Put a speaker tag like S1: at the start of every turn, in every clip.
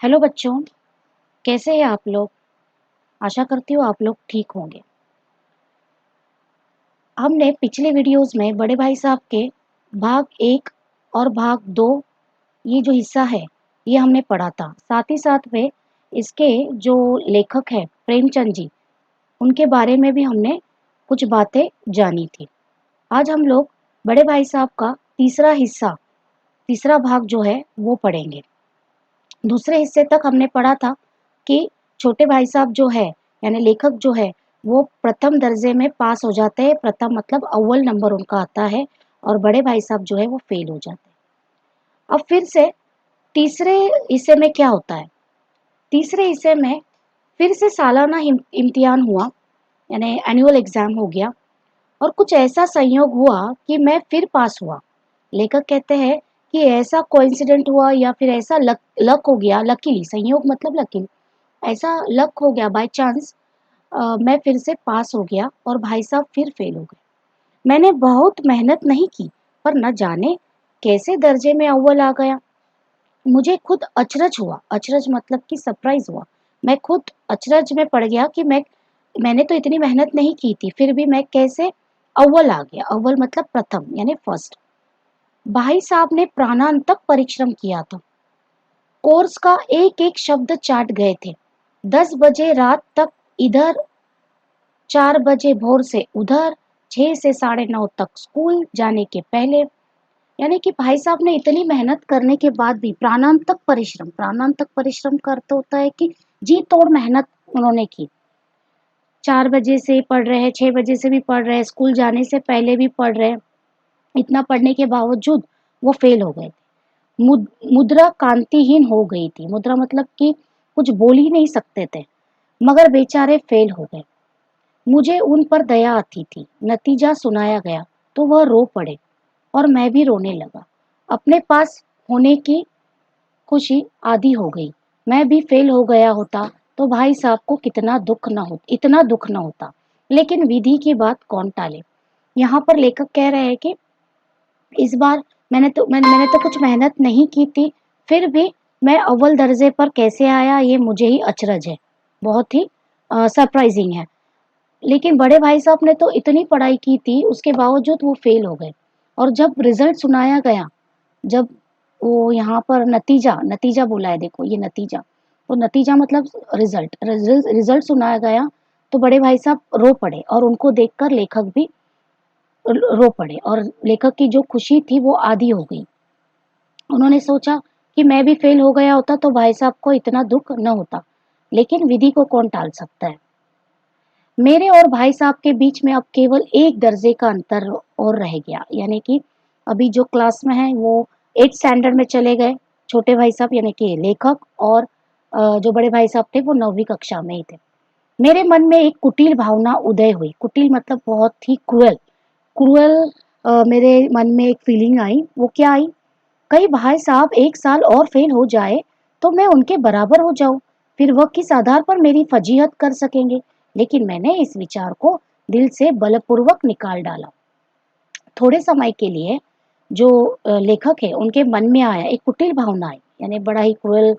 S1: Hello बच्चों, कैसे हैं आप लोग? आशा करती हूँ आप लोग ठीक होंगे। हमने पिछले वीडियोस में बड़े भाई साहब के भाग 1 और भाग 2 ये जो हिस्सा है, ये हमने पढ़ा था। साथ ही साथ में इसके जो लेखक हैं प्रेमचंद जी, उनके बारे में भी हमने कुछ बातें जानी थी। आज हम लोग बड़े भाई साहब का तीसरा हिस्सा, तीसरा भाग जो है वो पढ़ेंगे। दूसरे हिस्से तक हमने पढ़ा था कि छोटे भाई साहब जो है यानी लेखक जो है वो प्रथम दर्जे में पास हो जाते हैं। प्रथम मतलब अव्वल नंबर उनका आता है और बड़े भाई साहब जो है वो फेल हो जाते हैं। अब फिर से तीसरे हिस्से में क्या होता है? तीसरे हिस्से में फिर से सालाना इम्तिहान हुआ, यानी एनुअल एग्जाम हो गया और कुछ ऐसा संयोग हुआ कि मैं फिर पास हुआ। लेखक कहते हैं कि ऐसा कोइंसिडेंट हुआ या फिर ऐसा लक लक हो गया, लकीली, संयोग मतलब लकीली, ऐसा लक हो गया बाय चांस, मैं फिर से पास हो गया और भाई साहब फिर फेल हो गए। मैंने बहुत मेहनत नहीं की पर न जाने कैसे दर्जे में अव्वल आ गया। मुझे खुद अचरज हुआ, अचरज मतलब कि सरप्राइज हुआ। मैं खुद अचरज में पड़ गया कि मैंने तो इतनी मेहनत नहीं की थी, फिर भी मैं कैसे अव्वल आ गया। अव्वल मतलब प्रथम यानी फर्स्ट। भाई साहब ने प्राणांतक परिश्रम किया था, कोर्स का एक एक शब्द चाट गए थे। 10 बजे रात तक इधर, 4 बजे भोर से उधर, 6 से 9:30 तक स्कूल जाने के पहले। यानी कि भाई साहब ने इतनी मेहनत करने के बाद भी प्राणांतक परिश्रम, प्राणांतक परिश्रम का अर्थ होता है कि जी तोड़ मेहनत उन्होंने की। 4 बजे से पढ़ रहे हैं, 6 बजे से भी पढ़ रहे हैं, स्कूल जाने से पहले भी पढ़ रहे हैं। इतना पढ़ने के बावजूद वो फेल हो गए। मुद्रा कांतिहीन हो गई थी। मुद्रा मतलब कि कुछ बोल ही नहीं सकते थे, मगर बेचारे फेल हो गए। मुझे उन पर दया आती थी। नतीजा सुनाया गया तो वह रो पड़े और मैं भी रोने लगा। अपने पास होने की खुशी आधी हो गई। मैं भी फेल हो गया होता तो भाई साहब को कितना दुख ना हो, इतना दुख ना होता। लेकिन विधि की बात कौन टाले। यहाँ पर लेखक कह रहे हैं कि इस बार मैंने तो कुछ मेहनत नहीं की थी, फिर भी मैं अव्वल दर्जे पर कैसे आया ये मुझे ही अचरज है, बहुत ही सरप्राइजिंग है। लेकिन बड़े भाई साहब ने तो इतनी पढ़ाई की थी, उसके बावजूद वो फेल हो गए। और जब रिजल्ट सुनाया गया, जब वो यहाँ पर नतीजा नतीजा बोला है, देखो ये नतीजा, तो नतीजा मतलब रिजल्ट, रिजल्ट सुनाया गया तो बड़े भाई साहब रो पड़े और उनको देखकर लेखक भी रो पड़े और लेखक की जो खुशी थी वो आधी हो गई। उन्होंने सोचा कि मैं भी फेल हो गया होता तो भाई साहब को इतना दुख न होता, लेकिन विधि को कौन टाल सकता है। मेरे और भाई साहब के बीच में अब केवल एक दर्जे का अंतर और रह गया, यानी कि अभी जो क्लास में है वो 8th स्टैंडर्ड में चले गए, छोटे भाई साहब यानी कि लेखक, और जो बड़े भाई साहब थे वो 9वीं कक्षा में ही थे। मेरे मन में एक कुटिल भावना उदय हुई। कुटिल मतलब बहुत ही क्रूअल, क्रूअल। मेरे मन में एक फीलिंग आई। वो क्या आई? कई भाई साहब एक साल और फेल हो जाए तो मैं उनके बराबर हो जाऊं, फिर वह किस आधार पर मेरी फजीहत कर सकेंगे। लेकिन मैंने इस विचार को दिल से बलपूर्वक निकाल डाला। थोड़े समय के लिए जो लेखक है उनके मन में आया, एक कुटिल भावना आई, यानी बड़ा ही क्रूअल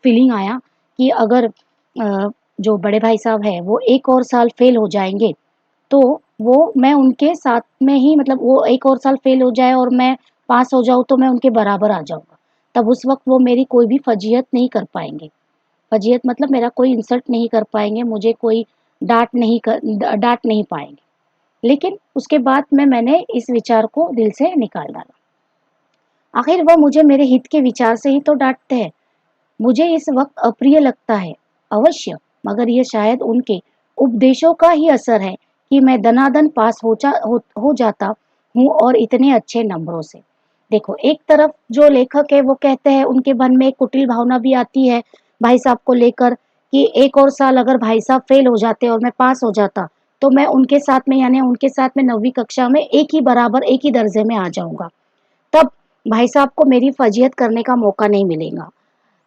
S1: फीलिंग आया कि अगर जो बड़े भाई साहब है वो एक और साल फेल हो जाएंगे तो वो मैं उनके साथ में ही, मतलब वो एक और साल फेल हो जाए और मैं पास हो जाऊँ तो मैं उनके बराबर आ जाऊँगा। तब उस वक़्त वो मेरी कोई भी फ़जीहत नहीं कर पाएँगे। फ़जीहत मतलब मेरा कोई इंसल्ट नहीं कर पाएँगे, मुझे कोई डाँट नहीं पाएँगे। लेकिन उसके बाद में मैंने इस विचार को दिल से निकाल डाला। आखिर वह मुझे मेरे हित के विचार से ही तो डाँटते हैं। मुझे इस वक़्त अप्रिय लगता है, अवश्य, मगर ये शायद उनके उपदेशों का ही असर है कि मैं दनादन पास हो जाता हूँ और इतने अच्छे नंबरों से। देखो, एक तरफ जो लेखक है वो कहते हैं, उनके मन में एक कुटिल भावना भी आती है भाई साहब को लेकर कि एक और साल अगर भाई साहब फेल हो जाते और मैं पास हो जाता तो मैं उनके साथ में, यानी उनके साथ में 9वीं कक्षा में एक ही बराबर, एक ही दर्जे में आ जाऊँगा। तब भाई साहब को मेरी फजीहत करने का मौका नहीं मिलेगा।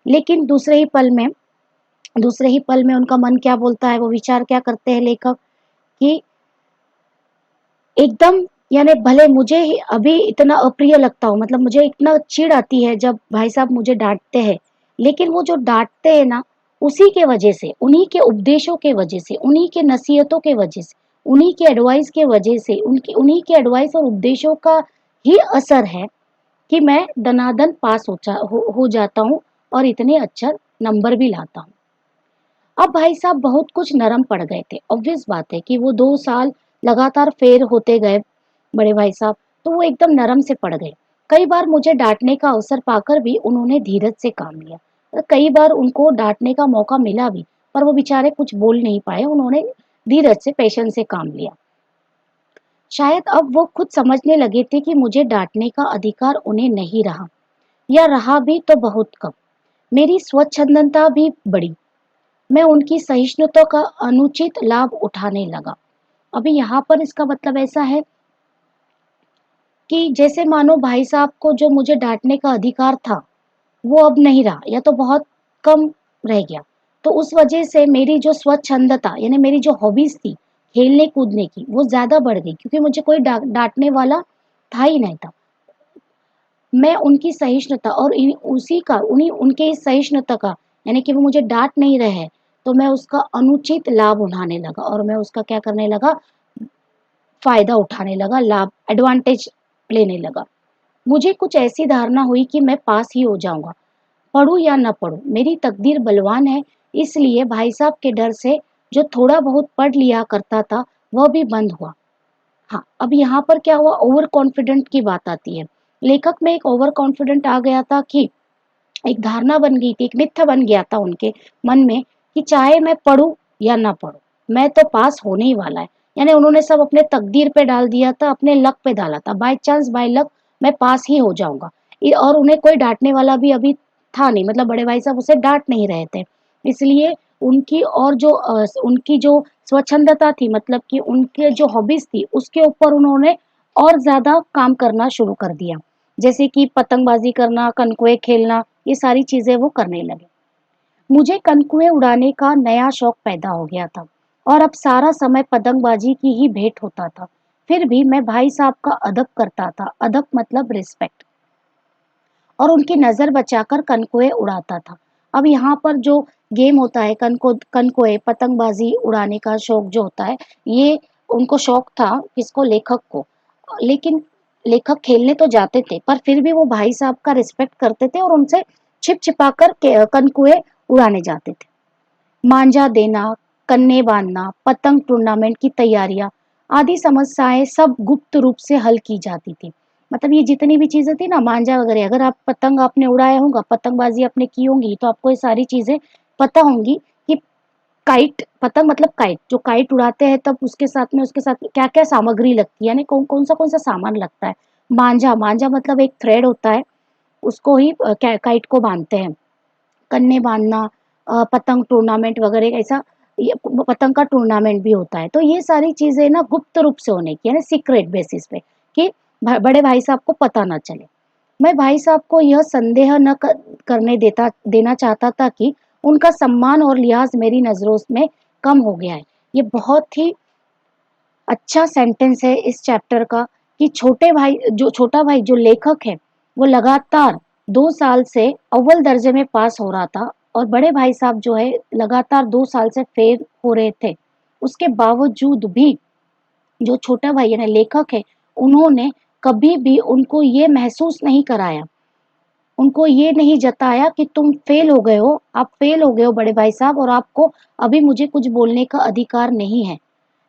S1: लेकिन दूसरे ही पल में उनका मन क्या बोलता है, वो विचार क्या करते हैं लेखक कि एकदम, यानी भले मुझे ही अभी इतना अप्रिय लगता हो, मतलब मुझे इतना चिढ़ आती है जब भाई साहब मुझे डांटते हैं, लेकिन वो जो डाँटते हैं ना, उसी के वजह से, उन्हीं के उपदेशों के वजह से, उन्हीं के नसीहतों के वजह से, उन्हीं के एडवाइस के वजह से, उनकी उन्हीं के एडवाइस और उपदेशों का ही असर है कि मैं दनादन पास हो जाता हूँ और इतने अच्छा नंबर भी लाता हूँ। अब भाई साहब बहुत कुछ नरम पड़ गए थे। ऑब्वियस बात है कि वो 2 साल लगातार फेल होते गए बड़े भाई साहब, तो वो एकदम नरम से पड़ गए। कई बार मुझे डाँटने का अवसर पाकर भी उन्होंने धीरज से काम लिया। कई बार उनको डाँटने का मौका मिला भी, पर वो बेचारे कुछ बोल नहीं पाए, उन्होंने धीरज से, पेशेंस से काम लिया। शायद अब वो खुद समझने लगे थे कि मुझे डाँटने का अधिकार उन्हें नहीं रहा, या रहा भी तो बहुत कम। मेरी स्वच्छंदता भी बढ़ी। मैं उनकी सहिष्णुता का अनुचित लाभ उठाने लगा। अभी यहाँ पर इसका मतलब ऐसा है कि जैसे मानो भाई साहब को जो मुझे डाँटने का अधिकार था, वो अब नहीं रहा या तो बहुत कम रह गया। तो उस वजह से मेरी जो स्वच्छंदता यानी मेरी जो हॉबीज़ थी, खेलने-कूदने की, वो ज़्यादा बढ़ गई क्योंकि मुझे कोई डाँटने वाला था ही नहीं था। मैं उनकी सहिष्णुता और उसी का उन्हीं उनके इस सहिष्णुता का यानी कि वो मुझे डाँट नहीं रहे हैं, तो मैं उसका अनुचित लाभ उठाने लगा और मैं उसका क्या करने लगा, फ़ायदा उठाने लगा, लाभ एडवांटेज लेने लगा। मुझे कुछ ऐसी धारणा हुई कि मैं पास ही हो जाऊँगा, पढूँ या ना पढूँ, मेरी तकदीर बलवान है, इसलिए भाई साहब के डर से जो थोड़ा बहुत पढ़ लिया करता था, वह भी बंद हुआ। हाँ, अब यहाँ पर क्या हुआ, ओवर कॉन्फिडेंट की बात आती है। लेखक में एक ओवर कॉन्फिडेंट आ गया था कि एक धारणा बन गई थी, एक मिथ्या बन गया था उनके मन में कि चाहे मैं पढूँ या ना पढूँ, मैं तो पास होने ही वाला है। यानी उन्होंने सब अपने तकदीर पे डाल दिया था, अपने लक पे डाला था। बाय चांस, बाय लक मैं पास ही हो जाऊँगा। और उन्हें कोई डाँटने वाला भी अभी था नहीं, मतलब बड़े भाई साहब उसे डाँट नहीं रहे थे। इसलिए उनकी जो स्वच्छंदता थी, मतलब कि उनके जो हॉबीज़ थी, उसके ऊपर उन्होंने और ज़्यादा काम करना शुरू कर दिया। जैसे कि पतंगबाज़ी करना, कनकुए खेलना, ये सारी चीज़ें वो करने लगे। मुझे कनकुए उड़ाने का नया शौक पैदा हो गया था और अब सारा समय पतंगबाज़ी की ही भेंट होता था। फिर भी मैं भाई साहब का अदब करता था, अदब मतलब रिस्पेक्ट, और उनकी नज़र बचाकर कनकुए उड़ाता था। अब यहाँ पर जो गेम होता है कनकुए, पतंगबाज़ी उड़ाने का शौक जो होता है, ये उनको शौक था, किसको, लेखक को। लेकिन लेखक खेलने तो जाते थे, पर फिर भी वो भाई साहब का रिस्पेक्ट करते थे और उनसे छिप-छिपाकर के कनकुए उड़ाने जाते थे। मांझा देना, कन्ने बाँधना, पतंग टूर्नामेंट की तैयारियाँ आदि समस्याएँ सब गुप्त रूप से हल की जाती थी। मतलब ये जितनी भी चीज़ें थी ना, मांझा वगैरह, अगर आप पतंग आपने उड़ाया होगा, पतंगबाज़ी आपने की होंगी, तो आपको ये सारी चीज़ें पता होंगी कि काइट, पतंग मतलब काइट, जो काइट उड़ाते हैं तब उसके साथ क्या-क्या सामग्री लगती है, यानी कौन-सा सामान लगता है। मांझा मतलब एक थ्रेड होता है, उसको ही क्या काइट को बाँधते हैं। कन्ने बाँधना, पतंग टूर्नामेंट वगैरह, ऐसा ये पतंग का टूर्नामेंट भी होता है। तो ये सारी चीज़ें ना गुप्त रूप से होने की, यानी सीक्रेट बेसिस पे, कि बड़े भाई साहब को पता ना चले। मैं भाई साहब को यह संदेह न करने देना चाहता था कि उनका सम्मान और लिहाज़ मेरी नज़रों में कम हो गया है। ये बहुत ही अच्छा सेंटेंस है इस चैप्टर का कि छोटा भाई जो लेखक है, वो लगातार 2 साल से अव्वल दर्जे में पास हो रहा था और बड़े भाई साहब जो है लगातार 2 साल से फेल हो रहे थे। उसके बावजूद भी जो छोटा भाई यानी लेखक है, उन्होंने कभी भी उनको ये महसूस नहीं कराया, उनको ये नहीं जताया कि तुम फेल हो गए हो, आप फेल हो गए हो बड़े भाई साहब, और आपको अभी मुझे कुछ बोलने का अधिकार नहीं है।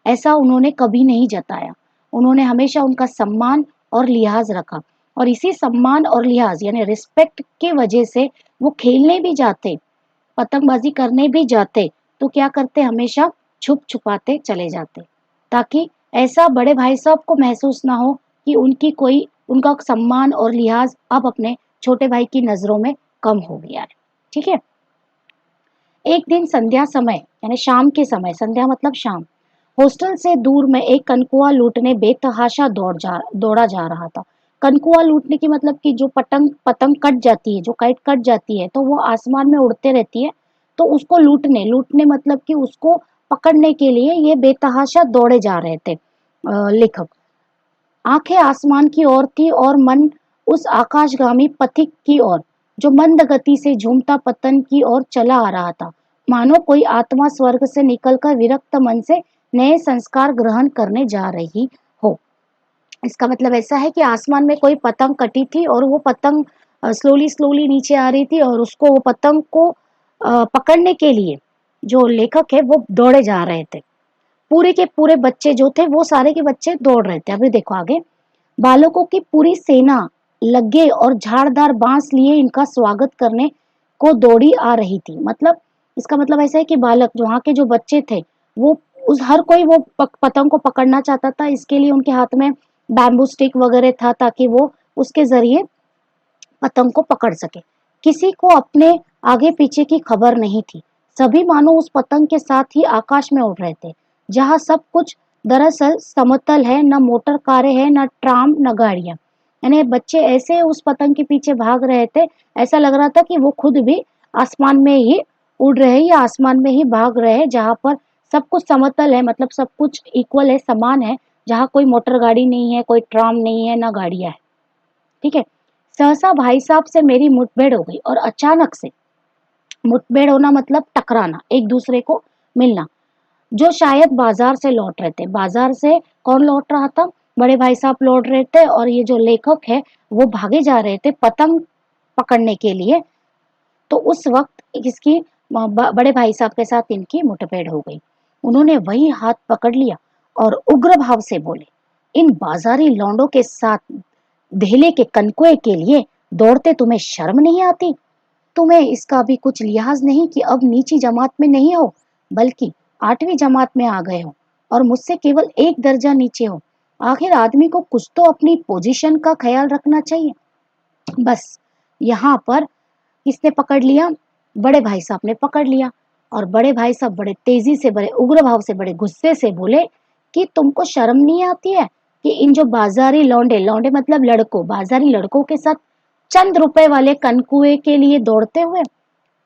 S1: ऐसा उन्होंने कभी नहीं जताया। उन्होंने हमेशा उनका सम्मान और लिहाज़ रखा और इसी सम्मान और लिहाज़ यानी रिस्पेक्ट की वजह से वो खेलने भी जाते, पतंगबाज़ी करने भी जाते, तो क्या करते, हमेशा छुप-छुपाते चले जाते, ताकि ऐसा बड़े भाई साहब को महसूस ना हो कि उनका सम्मान और लिहाज़ अब अपने छोटे भाई की नज़रों में कम हो गया है। ठीक है? एक दिन संध्या समय यानी शाम के समय, संध्या मतलब शाम, हॉस्टल से दूर में एक कनकुआ लूटने बेतहाशा दौड़ा जा रहा था। कनकुआ लूटने की मतलब कि जो पतंग पतंग कट जाती है, जो काइट कट जाती है, तो वो आसमान में उड़ते रहती है, तो उसको लूटने लूटने मतलब कि उसको पकड़ने के लिए ये बेतहाशा दौड़े जा रहे थे लेखक। आंखें आसमान की ओर थी और मन उस आकाशगामी पथिक की ओर। जो मंद गति से झूमता पतन की ओर चला आ रहा था, मानो कोई आत्मा स्वर्ग से निकलकर विरक्त मन से नए संस्कार ग्रहण करने जा रही हो। इसका मतलब ऐसा है कि आसमान में कोई पतंग कटी थी और वो पतंग स्लोली स्लोली नीचे आ रही थी और उसको वो पतंग को पकड़ने के लिए जो लेखक है वो दौड़े जा रहे थे। पूरे के पूरे बच्चे जो थे वो सारे के बच्चे दौड़ रहे थे। अभी देखो आगे, बालकों की पूरी सेना लगे और झाड़दार बांस लिए इनका स्वागत करने को दौड़ी आ रही थी। मतलब इसका मतलब ऐसा है कि बालक जो वहाँ के जो बच्चे थे वो उस हर कोई वो पतंग को पकड़ना चाहता था। इसके लिए उनके हाथ में बैम्बू स्टिक वगैरह था ताकि वो उसके जरिए पतंग को पकड़ सके। किसी को अपने आगे पीछे की खबर नहीं थी। सभी मानो उस पतंग के साथ ही आकाश में उड़ रहे थे, जहाँ सब कुछ दरअसल समतल है, न मोटर कारें हैं, न ट्राम, न गाड़ियां। यानी बच्चे ऐसे उस पतंग के पीछे भाग रहे थे, ऐसा लग रहा था कि वो खुद भी आसमान में ही उड़ रहे हैं या आसमान में ही भाग रहे हैं, जहाँ पर सब कुछ समतल है, मतलब सब कुछ इक्वल है, समान है, जहाँ कोई मोटर गाड़ी नहीं है, कोई ट्राम नहीं है, ना गाड़ियां है। ठीक है। सहसा भाई साहब से मेरी मुठभेड़ हो गई और अचानक से, मुठभेड़ होना मतलब टकराना, एक दूसरे को मिलना। जो शायद बाजार से लौट रहे थे। बाजार से कौन लौट रहा था? बड़े भाई साहब लौट रहे थे और ये जो लेखक है वो भागे जा रहे थे पतंग पकड़ने के लिए। तो उस वक्त इसकी बड़े भाई साहब के साथ इनकी मुठभेड़ हो गई। उन्होंने वही हाथ पकड़ लिया और उग्र भाव से बोले, इन बाजारी लौंडों के साथ धेले के कनकुए के लिए दौड़ते तुम्हें शर्म नहीं आती? तुम्हें इसका भी कुछ लिहाज नहीं कि अब नीची जमात में नहीं हो, बल्कि 8वीं जमात में आ गए हो और मुझसे केवल एक दर्जा नीचे हो। आखिर आदमी को कुछ तो अपनी पोजीशन का ख्याल रखना चाहिए। बस यहाँ पर किसने पकड़ लिया? बड़े भाई साहब ने पकड़ लिया। और बड़े भाई साहब बड़े तेजी से, बड़े उग्र भाव से, बड़े गुस्से से बोले कि तुमको शर्म नहीं आती है कि इन जो बाजारी लौंडे, लौंडे मतलब लड़कों, बाजारी लड़कों के साथ चंद रुपए वाले कनकुए के लिए दौड़ते हुए?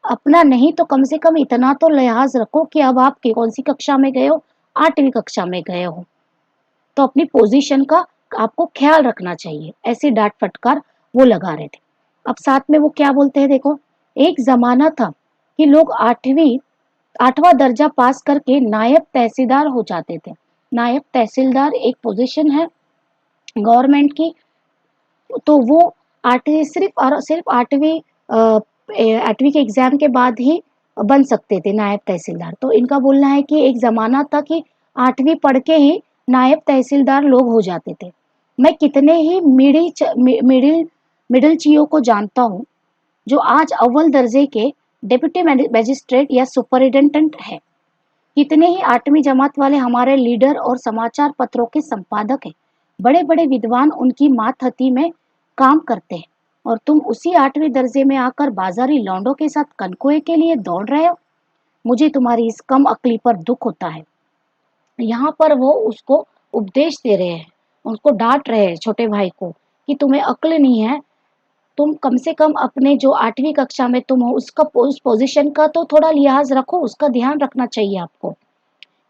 S1: अपना नहीं तो कम से कम इतना तो लिहाज रखो कि अब आप कौन सी कक्षा में गए हो? 8वीं कक्षा में गए हो, तो अपनी पोजीशन का आपको ख्याल रखना चाहिए। ऐसी डांट फटकार वो लगा रहे थे। अब साथ में वो क्या बोलते हैं देखो, एक जमाना था कि लोग 8वां दर्जा पास करके नायब तहसीलदार हो जाते थे। नायब तहसीलदार एक पोजीशन है गवर्नमेंट की। तो वो 8वीं सिर्फ 8वीं के एग्जाम के बाद ही बन सकते थे नायब तहसीलदार। तो इनका बोलना है कि एक जमाना था कि 8वीं पढ़ के ही नायब तहसीलदार लोग हो जाते थे। मैं कितने ही मिडिल चीयों को जानता हूँ जो आज अव्वल दर्जे के डिप्टी मजिस्ट्रेट या सुपरिटेंडेंट है। कितने ही 8वीं जमात वाले हमारे लीडर और समाचार पत्रों के संपादक हैं। बड़े बड़े विद्वान उनकी मातहती में काम करते हैं और तुम उसी 8वीं दर्जे में आकर बाजारी लौंडों के साथ कनकुए के लिए दौड़ रहे हो। मुझे तुम्हारी इस कम अक्ली पर दुख होता है। यहाँ पर वो उसको उपदेश दे रहे हैं, उसको डांट रहे हैं छोटे भाई को कि तुम्हें अक्ल नहीं है। तुम कम से कम अपने जो 8वीं कक्षा में तुम हो उसका, उस पोजीशन का तो थोड़ा लिहाज रखो, उसका ध्यान रखना चाहिए आपको।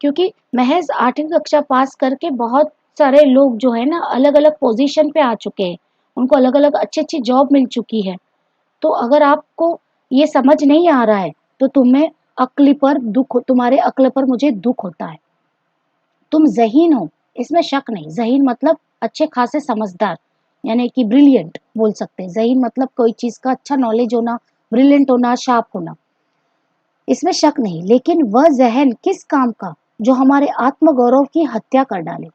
S1: क्योंकि महज 8वीं कक्षा पास करके बहुत सारे लोग जो है ना अलग अलग पोजीशन पे आ चुके हैं, उनको अलग अलग अच्छी अच्छी जॉब मिल चुकी है। तो अगर आपको ये समझ नहीं आ रहा है तो तुम्हें अक्ल पर दुख, तुम्हारे अक्ल पर मुझे दुख होता है। तुम ज़हीन हो, इसमें शक नहीं। ज़हीन मतलब अच्छे खासे समझदार, यानी कि ब्रिलियंट बोल सकते हैं। ज़हीन मतलब कोई चीज़ का अच्छा नॉलेज होना, ब्रिलियंट होना, शार्प होना, इसमें शक नहीं। लेकिन वह ज़हन किस काम का जो हमारे आत्मगौरव की हत्या कर डाले?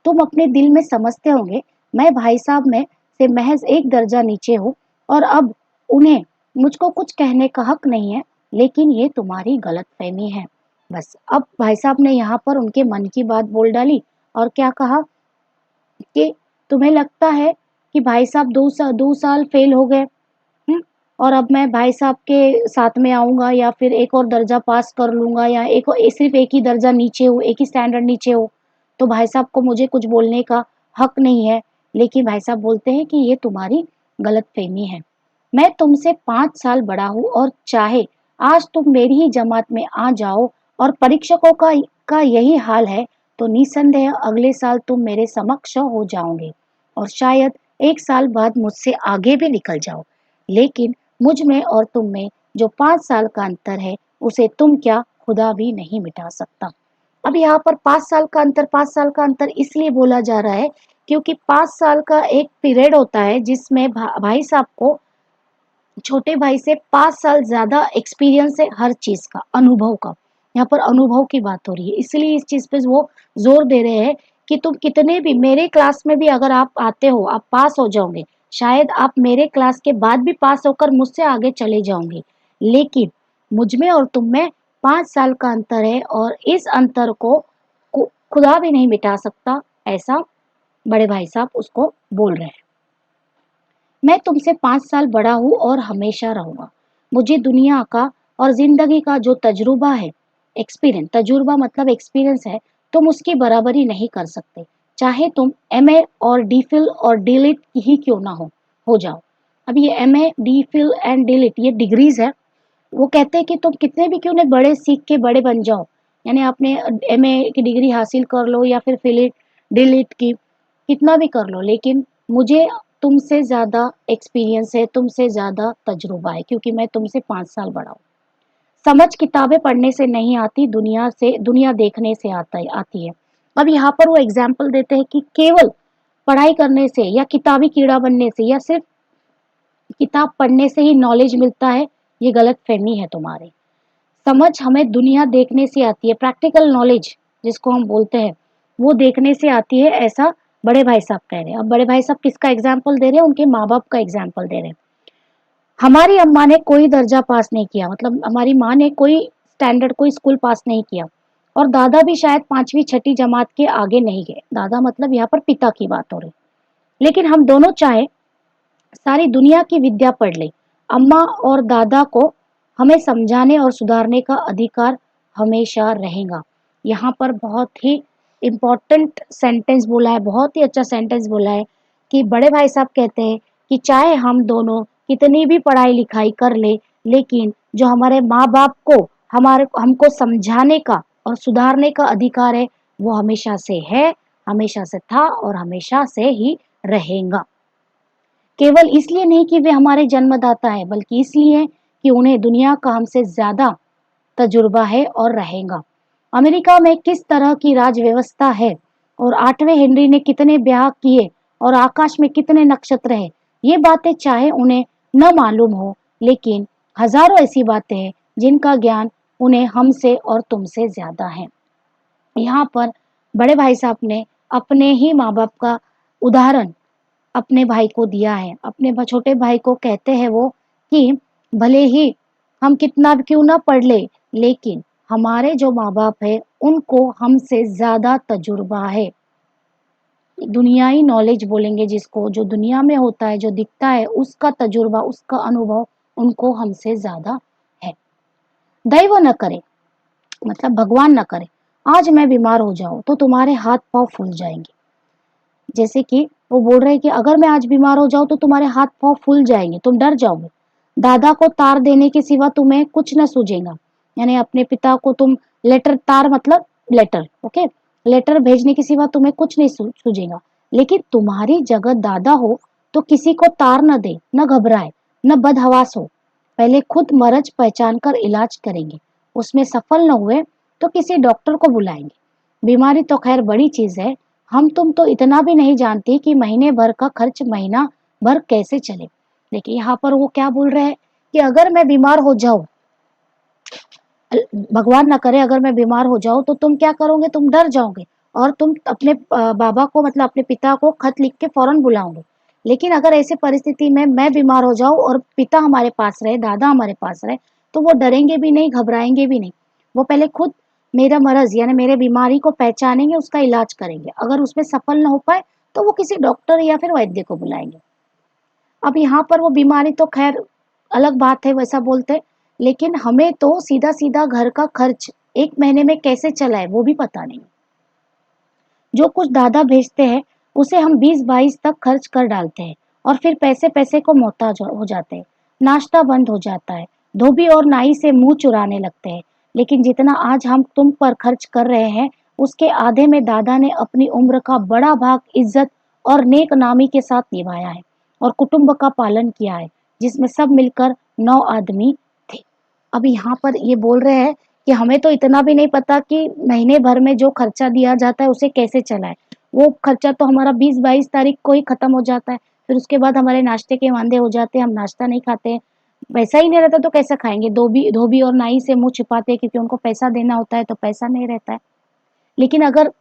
S1: तुम अपने दिल में समझते होंगे मैं भाई साहब में से महज एक दर्जा नीचे हूँ और अब उन्हें मुझको कुछ कहने का हक नहीं है, लेकिन ये तुम्हारी गलतफहमी है। बस अब भाई साहब ने यहाँ पर उनके मन की बात बोल डाली और क्या कहा कि तुम्हें लगता है कि भाई साहब 2 साल फेल हो गए, और अब मैं भाई साहब के साथ में आऊँगा या फिर एक और दर्जा पास कर लूँगा या सिर्फ़ एक ही दर्जा नीचे हूँ, एक ही स्टैंडर्ड नीचे हूँ, तो भाई साहब को मुझे कुछ बोलने का हक नहीं है। लेकिन भाई साहब बोलते हैं कि ये तुम्हारी गलतफ़हमी है। मैं तुमसे 5 साल बड़ा हूँ और चाहे आज तुम मेरी ही जमात में आ जाओ और परीक्षकों का यही हाल है, तो निसंदेह अगले साल तुम मेरे समक्ष हो जाओगे और शायद 1 साल बाद मुझसे आगे भी निकल जाओ। लेकिन मुझ में और तुम में जो 5 साल का अंतर है उसे तुम क्या खुदा भी नहीं मिटा सकता। अब यहाँ पर 5 साल का अंतर, 5 साल का अंतर इसलिए बोला जा रहा है क्योंकि 5 साल का एक पीरियड होता है जिसमें भाई साहब को छोटे भाई से 5 साल ज्यादा एक्सपीरियंस है हर चीज का, अनुभव का। यहाँ पर अनुभव की बात हो रही है, इसलिए इस चीज पे वो जोर दे रहे हैं कि तुम कितने भी मेरे क्लास में भी अगर आप आते हो, आप पास हो जाओगे, शायद आप मेरे क्लास के बाद भी पास होकर मुझसे आगे चले जाओगे, लेकिन मुझ में और तुम में 5 साल का अंतर है और इस अंतर को खुदा भी नहीं मिटा सकता, ऐसा बड़े भाई साहब उसको बोल रहे हैं। मैं तुमसे 5 साल बड़ा हूँ और हमेशा रहूंगा। मुझे दुनिया का और जिंदगी का जो तजुर्बा है, एक्सपीरियंस, तजुर्बा मतलब एक्सपीरियंस है, तुम उसकी बराबरी नहीं कर सकते, चाहे तुम एमए और डीफिल और डीलिट ही क्यों ना हो जाओ। अब ये एमए, डीफिल एंड डीलिट ये डिग्रीज है। वो कहते हैं कि तुम कितने भी क्यों नहीं बड़े सीख के बड़े बन जाओ, यानी आपने एमए की डिग्री हासिल कर लो या फिर फिलिट डिलीट की, कितना भी कर लो, लेकिन मुझे तुमसे ज़्यादा एक्सपीरियंस है, तुमसे ज़्यादा तजुर्बा है, क्योंकि मैं तुमसे 5 साल बड़ा हूँ। समझ किताबें पढ़ने से नहीं आती, दुनिया देखने से आती है। अब यहाँ पर वो एग्जाम्पल देते हैं कि केवल पढ़ाई करने से या किताबी कीड़ा बनने से या सिर्फ किताब पढ़ने से ही नॉलेज मिलता है, ये गलत फहमी है तुम्हारी। समझ हमें दुनिया देखने से आती है, प्रैक्टिकल नॉलेज जिसको हम बोलते हैं, वो देखने से आती है, ऐसा बड़े भाई साहब कह रहे हैं। अब बड़े भाई साहब किसका एग्जाम्पल दे रहे हैं? उनके माँ बाप का एग्जाम्पल दे रहे हैं। हमारी अम्मा ने कोई दर्जा पास नहीं किया, मतलब हमारी माँ ने कोई स्टैंडर्ड, कोई स्कूल पास नहीं किया, और दादा भी शायद 5वीं 6ठी जमात के आगे नहीं गए। दादा मतलब यहाँ पर पिता की बात हो रही। लेकिन हम दोनों चाहे सारी दुनिया की विद्या पढ़ ले, अम्मा और दादा को हमें समझाने और सुधारने का अधिकार हमेशा रहेगा। यहाँ पर बहुत ही इम्पोर्टेंट सेंटेंस बोला है, बहुत ही अच्छा सेंटेंस बोला है कि बड़े भाई साहब कहते हैं कि चाहे हम दोनों कितनी भी पढ़ाई लिखाई कर ले, लेकिन जो हमारे माँ बाप को हमको समझाने का और सुधारने का अधिकार है, वो हमेशा से है, हमेशा से था और हमेशा से ही रहेगा। केवल इसलिए नहीं कि वे हमारे जन्मदाता है, बल्कि इसलिए कि उन्हें दुनिया का हमसे ज्यादा तजुर्बा है और रहेगा। अमेरिका में किस तरह की राज व्यवस्था है और 8वें हेनरी ने कितने ब्याह किए और आकाश में कितने नक्षत्र हैं, ये बातें चाहे उन्हें न मालूम हो, लेकिन हजारों ऐसी बातें हैं जिनका ज्ञान उन्हें हमसे और तुमसे ज्यादा है। यहाँ पर बड़े भाई साहब ने अपने ही माँ बाप का उदाहरण अपने भाई को दिया है। अपने छोटे भाई को कहते हैं वो कि भले ही हम कितना भी क्यों ना पढ़ ले, लेकिन हमारे जो माँ बाप है उनको हमसे ज्यादा तजुर्बा है। दुनियाई नॉलेज बोलेंगे जिसको, जो दुनिया में होता है, जो दिखता है, उसका तजुर्बा, उसका अनुभव उनको हमसे ज्यादा है। दैव न करे, मतलब भगवान न करे, आज मैं बीमार हो जाऊं तो तुम्हारे हाथ पांव फूल जाएंगे। जैसे कि वो बोल रहे हैं कि अगर मैं आज बीमार हो जाऊं तो तुम्हारे हाथ पांव फूल जाएंगे, तुम डर जाओगे। दादा को तार देने के सिवा तुम्हें कुछ न सूझेगा, यानी अपने पिता को तुम लेटर, तार मतलब लेटर, ओके, लेटर भेजने के सिवा तुम्हें कुछ नहीं सूझेगा। लेकिन तुम्हारी जगह दादा हो तो किसी को तार न दे, न घबराए, न बदहवास हो, पहले खुद मरज पहचान कर इलाज करेंगे, उसमें सफल न हुए तो किसी डॉक्टर को बुलाएंगे। बीमारी तो खैर बड़ी चीज है, हम तुम तो इतना भी नहीं जानते कि महीने भर का खर्च महीना भर कैसे चले। लेकिन यहाँ पर वो क्या बोल रहे हैं कि अगर मैं बीमार हो जाऊं, भगवान ना करे अगर मैं बीमार हो जाऊं, तो तुम क्या करोगे? तुम डर जाओगे और तुम अपने बाबा को, मतलब अपने पिता को खत लिख के फौरन बुलाओगे। लेकिन अगर ऐसे परिस्थिति में मैं बीमार हो जाऊं और पिता हमारे पास रहे, दादा हमारे पास रहे, तो वो डरेंगे भी नहीं, घबराएंगे भी नहीं। वो पहले खुद मेरा मरज यानी मेरे बीमारी को पहचानेंगे, उसका इलाज करेंगे। अगर उसमें सफल न हो पाए तो वो किसी डॉक्टर या फिर वैद्य को बुलाएंगे। अब यहाँ पर वो बीमारी तो खैर अलग बात है, वैसा बोलते, लेकिन हमें तो सीधा सीधा घर का खर्च एक महीने में कैसे चला है वो भी पता नहीं। जो कुछ दादा भेजते हैं उसे हम 20-22 तक खर्च कर डालते हैं और फिर पैसे पैसे को मोहताज हो जाते हैं। नाश्ता बंद हो जाता है, धोबी और नाई से मुंह चुराने लगते हैं। लेकिन जितना आज हम तुम पर खर्च कर रहे हैं, उसके आधे में दादा ने अपनी उम्र का बड़ा भाग इज्जत और नेक नामी के साथ निभाया है और कुटुंब का पालन किया है, जिसमें सब मिलकर 9 आदमी थे। अब यहाँ पर ये बोल रहे हैं कि हमें तो इतना भी नहीं पता कि महीने भर में जो खर्चा दिया जाता है उसे कैसे चलाएं। वो खर्चा तो हमारा 20-22 तारीख को ही खत्म हो जाता है, फिर उसके बाद हमारे नाश्ते के वांदे हो जाते हैं, हम नाश्ता नहीं खाते हैं। पैसा ही नहीं रहता तो कैसे खाएंगे? धोबी और नाई से मुंह छिपाते हैं क्योंकि उनको पैसा देना होता है, तो पैसा नहीं रहता है। लेकिन अगर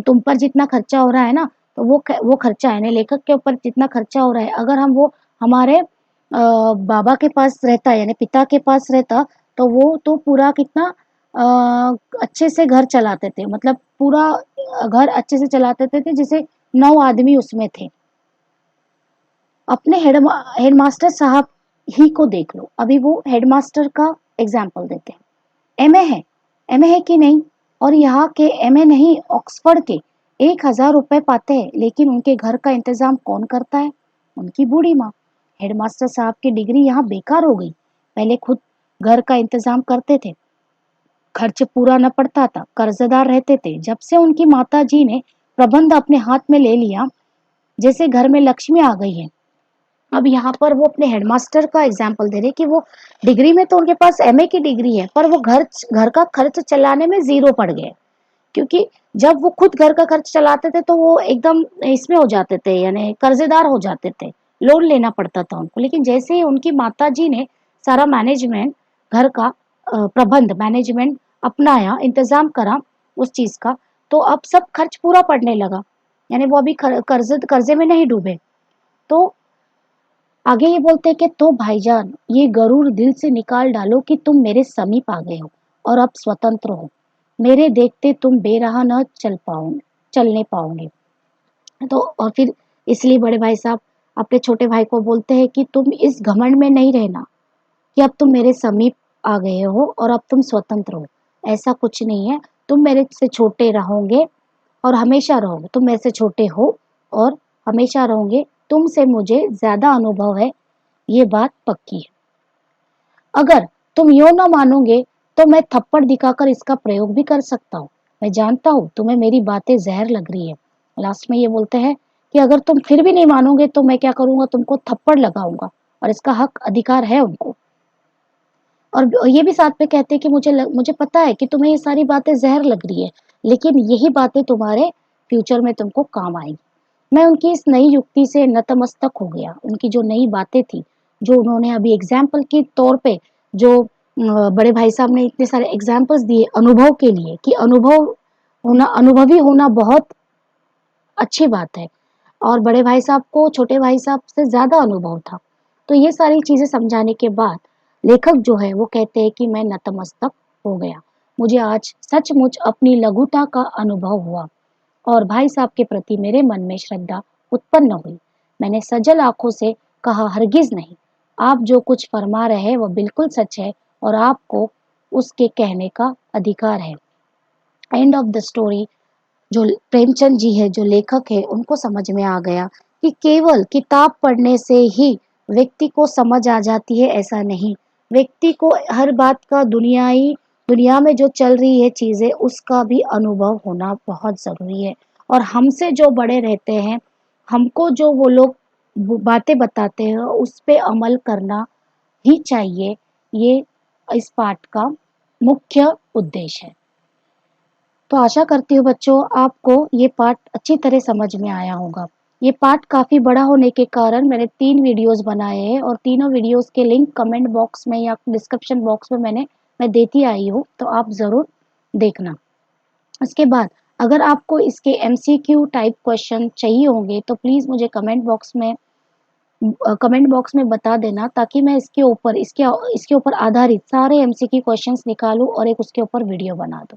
S1: तुम पर जितना खर्चा हो रहा है ना, तो वो खर्चा है ना, लेखक के ऊपर जितना खर्चा हो रहा है, अगर हम वो हमारे बाबा के पास रहता, यानी पिता के पास रहता, तो वो तो पूरा कितना अच्छे से घर चलाते थे, मतलब पूरा घर अच्छे से चलाते थे, जिसे 9 आदमी उसमें थे। अपने हेडमास्टर साहब ही को देख लो, अभी वो हेडमास्टर का एग्जाम्पल देते हैं। एमए है, एमए है कि नहीं? और यहाँ के एमए नहीं, ऑक्सफोर्ड के 1000 रुपए पाते हैं, लेकिन उनके घर का इंतजाम कौन करता है? उनकी बूढ़ी माँ। हेडमास्टर साहब की डिग्री यहाँ बेकार हो गई। पहले खुद घर का इंतजाम करते थे, खर्च पूरा न पड़ता था, कर्जदार रहते थे। जब से उनकी माता जी ने प्रबंध अपने हाथ में ले लिया, जैसे घर में लक्ष्मी आ गई है। अब यहाँ पर वो अपने हेडमास्टर का एग्जाम्पल दे रहे कि वो डिग्री में तो उनके पास एमए की डिग्री है, पर वो घर का खर्च चलाने में जीरो पड़ गए। क्योंकि जब वो खुद घर का खर्च चलाते थे तो वो एकदम इसमें हो जाते थे, यानी कर्जेदार हो जाते थे, लोन लेना पड़ता था उनको। लेकिन जैसे ही उनकी माता जी ने सारा मैनेजमेंट, घर का प्रबंध मैनेजमेंट अपनाया, इंतजाम करा उस चीज का, तो अब सब खर्च पूरा पड़ने लगा, यानी वो अभी कर्जे में नहीं डूबे। तो आगे ये बोलते हैं कि तो भाईजान, ये गरूर दिल से निकाल डालो कि तुम मेरे समीप आ गए हो और अब स्वतंत्र हो। मेरे देखते तुम बेराह न चलने पाओगे। तो और फिर इसलिए बड़े भाई साहब अपने छोटे भाई को बोलते हैं कि तुम इस घमंड में नहीं रहना कि अब तुम मेरे समीप आ गए हो और अब तुम स्वतंत्र हो। ऐसा कुछ नहीं है, तुम मेरे से छोटे रहोगे और हमेशा रहोगे। तुम मेरे से छोटे हो और हमेशा रहोगे, तुमसे मुझे ज्यादा अनुभव है, ये बात पक्की है। अगर तुम यो ना मानोगे तो मैं थप्पड़ दिखाकर इसका प्रयोग भी कर सकता हूँ। मैं जानता हूँ तुम्हें मेरी बातें जहर लग रही है। लास्ट में ये बोलते हैं कि अगर तुम फिर भी नहीं मानोगे तो मैं क्या करूंगा, तुमको थप्पड़ लगाऊंगा, और इसका हक अधिकार है उनको। और ये भी साथ में कहते हैं कि मुझे पता है कि तुम्हें ये सारी बातें जहर लग रही है, लेकिन यही बातें तुम्हारे फ्यूचर में तुमको काम आएगी। मैं उनकी इस नई युक्ति से नतमस्तक हो गया। उनकी जो नई बातें थी, जो उन्होंने अभी एग्जाम्पल के तौर पे, जो बड़े भाई साहब ने इतने सारे एग्जाम्पल्स दिए अनुभव के लिए, कि अनुभवी होना बहुत अच्छी बात है, और बड़े भाई साहब को छोटे भाई साहब से ज्यादा अनुभव था। तो ये सारी चीजें समझाने के बाद लेखक जो है वो कहते हैं कि मैं नतमस्तक हो गया। मुझे आज सचमुच अपनी लघुता का अनुभव हुआ और भाई साहब के प्रति मेरे मन में श्रद्धा उत्पन्न हुई। मैंने सजल आंखों से कहा, हरगिज नहीं, आप जो कुछ फरमा रहे हैं वो बिल्कुल सच है और आपको उसके कहने का अधिकार है। End of the story. जो प्रेमचंद जी है, जो लेखक है, उनको समझ में आ गया कि केवल किताब पढ़ने से ही व्यक्ति को समझ आ जाती है, ऐसा नहीं। व्यक्ति को हर बात का, दुनिया में जो चल रही है चीजें, उसका भी अनुभव होना बहुत जरूरी है। और हमसे जो बड़े रहते हैं, हमको जो वो लोग बातें बताते हैं, उस पे अमल करना ही चाहिए। ये इस पाठ का मुख्य उद्देश्य है। तो आशा करती हूँ बच्चों, आपको ये पाठ अच्छी तरह समझ में आया होगा। ये पाठ काफ़ी बड़ा होने के कारण मैंने 3 वीडियोस बनाए हैं, और तीनों वीडियोस के लिंक कमेंट बॉक्स में या डिस्क्रिप्शन बॉक्स में मैं देती आई हूँ, तो आप ज़रूर देखना। इसके बाद अगर आपको इसके एमसीक्यू टाइप क्वेश्चन चाहिए होंगे तो प्लीज़ मुझे कमेंट बॉक्स में बता देना, ताकि मैं इसके ऊपर आधारित सारे एमसीक्यू क्वेश्चंस निकालूं और एक उसके ऊपर वीडियो बना दूं।